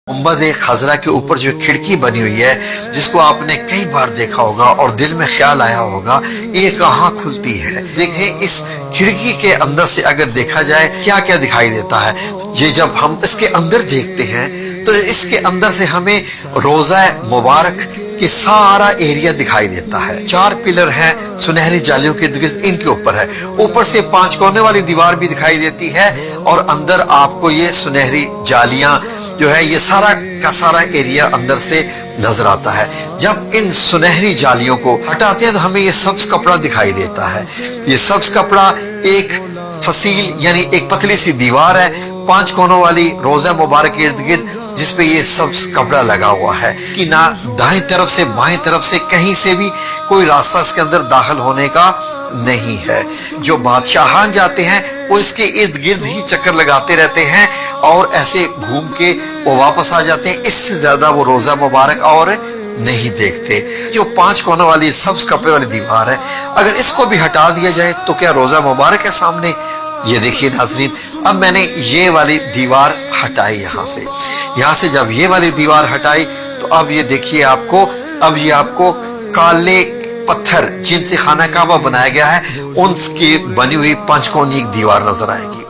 गुंबद खजरा के ऊपर जो खिड़की बनी हुई है, जिसको आपने कई बार देखा होगा और दिल में ख्याल आया होगा ये कहाँ खुलती है। देखें इस खिड़की के अंदर से अगर देखा जाए क्या क्या दिखाई देता है। ये जब हम इसके अंदर देखते हैं तो इसके अंदर से हमें रोज़ा मुबारक कि सारा एरिया दिखाई देता है। 4 पिलर हैं सुनहरी जालियों के गिर्द, इनके ऊपर है। ऊपर से 5 कोने वाली दीवार भी दिखाई देती है और अंदर आपको ये सुनहरी जालियां जो है ये सारा का सारा एरिया अंदर से नजर आता है। जब इन सुनहरी जालियों को हटाते हैं तो हमें ये सब्ज कपड़ा दिखाई देता है। ये सब्ज कपड़ा एक फसील यानी एक पतली सी दीवार है 5 कोनों वाली रोजा मुबारक के इर्द गिर्द, जिसपे ये सब्ज कपड़ा लगा हुआ है। इसकी ना दाएं तरफ से बाएं तरफ से कहीं से भी कोई रास्ता इसके अंदर दाखिल होने का नहीं है। जो बादशाहान जाते हैं वो इसके इर्द गिर्द ही चक्कर लगाते रहते हैं और ऐसे घूम के वो वापस आ जाते हैं। इससे ज्यादा वो रोजा मुबारक और नहीं देखते। जो 5 कोनों वाली सब्ज कपड़े वाली दीवार है, अगर इसको भी हटा दिया जाए तो क्या रोजा मुबारक है सामने। ये देखिए नाज़रीन, अब मैंने ये वाली दीवार हटाई यहाँ से जब ये वाली दीवार हटाई तो अब ये देखिए अब ये आपको काले पत्थर जिनसे खाना काबा बनाया गया है उनकी बनी हुई 5 कोनी दीवार नजर आएगी।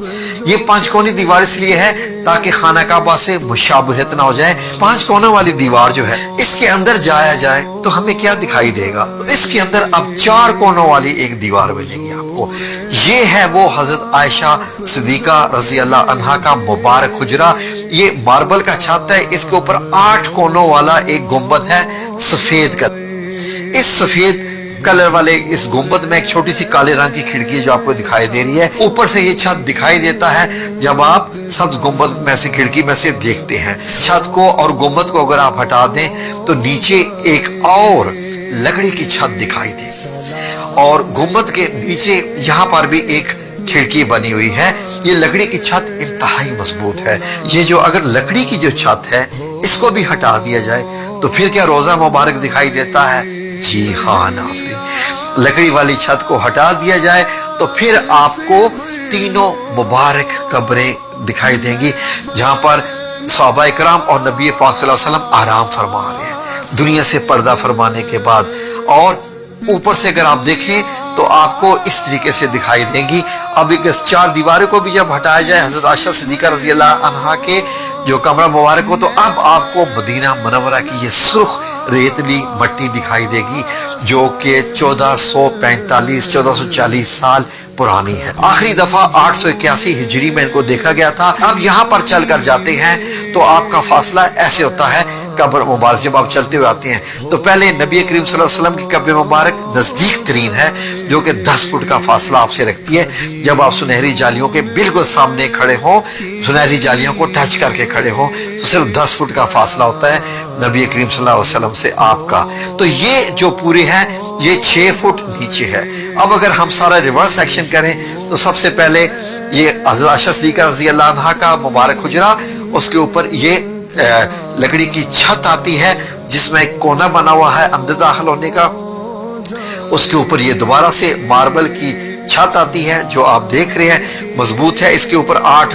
ये 5 कोनी दीवार इसलिए है ताकि खाना काबा से मुशाबहत ना हो जाए। 5 कोनों वाली दीवार जो है इसके अंदर जाया जाए तो हमें क्या दिखाई देगा, तो इसके अंदर अब 4 कोनों वाली एक दीवार मिलेगी आपको। ये है वो हजरत आयशा सिद्दीका रजी अल्लाह अन्हा का मुबारक हुजरा। ये मार्बल का छत है, इसके ऊपर 8 कोनों वाला एक गुंबद है सफेद का। इस सफेद कलर वाले इस गुंबद में एक छोटी सी काले रंग की खिड़की जो आपको दिखाई दे रही है। ऊपर से ये छत दिखाई देता है जब आप सब्ज गुंबद में से खिड़की में से देखते हैं। छत को और गुंबद को अगर आप हटा दें तो नीचे एक और लकड़ी की छत दिखाई देगी और गुंबद के नीचे यहाँ पर भी एक खिड़की बनी हुई है। ये लकड़ी की छत इंतहाई मजबूत है। ये जो अगर लकड़ी की जो छत है इसको भी हटा दिया जाए तो फिर क्या रोजा मुबारक दिखाई देता है। जी हाँ नाज़रीन, लकड़ी वाली छत को हटा दिया जाए तो फिर आपको तीनों मुबारक कब्रें दिखाई देंगी जहां पर सहाबा इकराम और नबी पाक सल्लल्लाहु अलैहि वसल्लम आराम फरमा रहे हैं दुनिया से पर्दा फरमाने के बाद। और ऊपर से अगर आप देखें तो आपको इस तरीके से दिखाई देंगी। अब एक 4 दीवारों को भी जब हटाया जाए हजरत आयशा सिद्दीका रजी अल्लाह अन्हा के जो कमरा मुबारक हो तो अब आपको मदीना मुनव्वरा की ये सुर्ख रेतली मट्टी दिखाई देगी जो कि 1440 साल पुरानी है। आखिरी दफा 881 हिजरी में इनको देखा गया था। अब यहाँ पर चल कर जाते हैं तो आपका फासला ऐसे होता है कब्र मुबारक जब आप चलते हुए आते हैं तो पहले नबी करीम सल्लल्लाहु अलैहि वसल्लम की कब्र मुबारक नजदीक तरीन है जो कि 10 फुट का फासला आपसे रखती है। जब आप सुनहरी जालियों के बिल्कुल सामने खड़े हो, सुनहरी जालियों को टच करके खड़े हो तो सिर्फ 10 फुट का फासला होता है नबी करीम सल्लल्लाहु अलैहि वसल्लम से आपका। तो ये जो पूरे हैं ये 6 फुट नीचे है। अब अगर हम सारा रिवर्स एक्शन करें तो सबसे पहले ये हज़रत आयशा सिद्दीका रज़ी अल्लाह अन्हा का मुबारक हुजरा, उसके ऊपर ये लकड़ी की छत आती है जिसमें एक कोना बना हुआ है अंदर दाखिल होने का। उसके ऊपर ये दोबारा से मार्बल की छत आती है जो आप देख रहे हैं मजबूत है। इसके ऊपर 8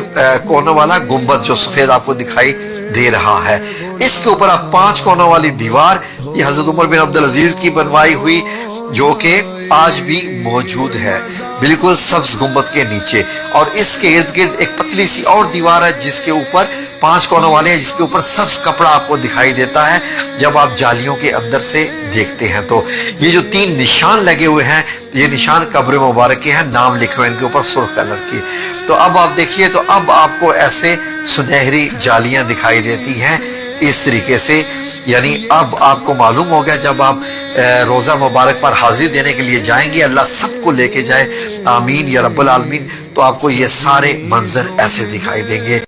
कोनों वाला गुंबद जो सफेद आपको दिखाई दे रहा है। इसके ऊपर आप 5 कोनों वाली दीवार ये हजरत उमर बिन अब्दुल अजीज की बनवाई हुई जो कि आज भी मौजूद है बिल्कुल सब्ज गुंबद के नीचे। और इसके इर्द गिर्द एक पतली सी और दीवार है जिसके ऊपर 5 कोनों वाले हैं जिसके ऊपर सब्ज कपड़ा आपको दिखाई देता है जब आप जालियों के अंदर से देखते हैं। तो ये जो 3 निशान लगे हुए हैं ये निशान कब्र मुबारक के हैं, नाम लिखे हुए इनके ऊपर सुर्ख कलर की। तो अब आप देखिए तो अब आपको ऐसे सुनहरी जालियां दिखाई देती हैं इस तरीके से। यानी अब आपको मालूम हो गया जब आप रोज़ा मुबारक पर हाजिर देने के लिए जाएंगे, अल्लाह सबको लेके जाए आमीन या रब्बुल आलमीन, तो आपको ये सारे मंजर ऐसे दिखाई देंगे।